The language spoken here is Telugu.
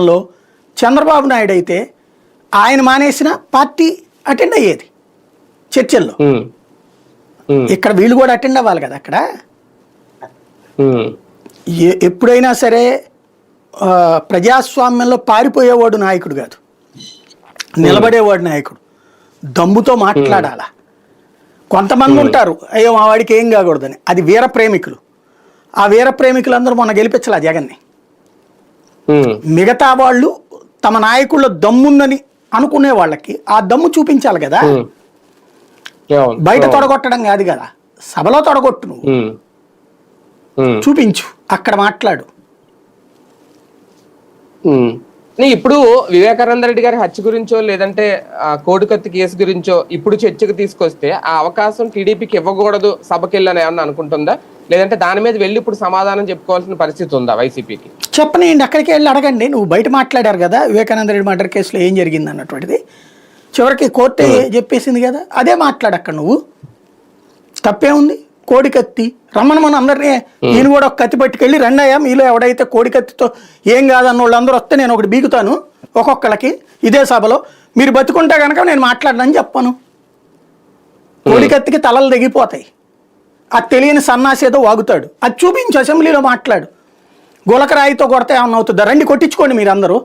లో చంద్రబాబు నాయుడు అయితే ఆయన మానేసిన పార్టీ అటెండ్ అయ్యేది చర్చల్లో. ఇక్కడ వీళ్ళు కూడా అటెండ్ అవ్వాలి కదా. అక్కడ ఎప్పుడైనా సరే ప్రజాస్వామ్యంలో పారిపోయేవాడు నాయకుడు కాదు, నిలబడేవాడు నాయకుడు. దమ్ముతో మాట్లాడాలా. కొంతమంది ఉంటారు అయ్యో మా వాడికి ఏం కాకూడదని, అది వీర ప్రేమికులు. ఆ వీర ప్రేమికులందరూ మొన్న గెలిపించాల జగన్ని. మిగతా వాళ్ళు తమ నాయకుల్లో దమ్ముందని అనుకునే వాళ్ళకి ఆ దమ్ము చూపించాలి కదా. బయట తొడగొట్టడం కాదు కదా, సభలో తొడగొట్టు, నువ్వు చూపించు, అక్కడ మాట్లాడు. ఇప్పుడు వివేకానంద రెడ్డి గారి హత్య గురించో లేదంటే కోడికత్తి కేసు గురించో ఇప్పుడు చర్చకు తీసుకొస్తే ఆ అవకాశం టీడీపీకి ఇవ్వకూడదు సభకెళ్ళని ఏమన్నా అనుకుంటుందా, లేదంటే దాని మీద వెళ్ళి ఇప్పుడు సమాధానం చెప్పుకోవాల్సిన పరిస్థితి ఉందా వైసీపీకి? చెప్పనండి, అక్కడికి వెళ్ళి అడగండి. నువ్వు బయట మాట్లాడారు కదా వివేకానంద రెడ్డి మర్డర్ కేసులో ఏం జరిగింది అన్నటువంటిది, చివరికి కోర్టే చెప్పేసింది కదా, అదే మాట్లాడు అక్కడ. నువ్వు తప్పేముంది? కోడికత్తి రమ్మని మన అందరినీ, ఈయన కూడా ఒక కత్తి పట్టుకెళ్ళి రెండయ్యా మీలో ఎవడైతే కోడికత్తితో ఏం కాదన్న వాళ్ళందరూ వస్తే నేను ఒకటి బీగుతాను ఒక్కొక్కరికి ఇదే సభలో, మీరు బతుకుంటే కనుక నేను మాట్లాడనని చెప్పాను. కోడికత్తికి తలలు తెగిపోతాయి. అది తెలియని సన్నాసి ఏదో వాగుతాడు, అది చూపించు, అసెంబ్లీలో మాట్లాడు. గులకరాయితో కొడితే ఏమన్నా అవుతుందా? రండి కొట్టించుకోండి మీరు అందరూ.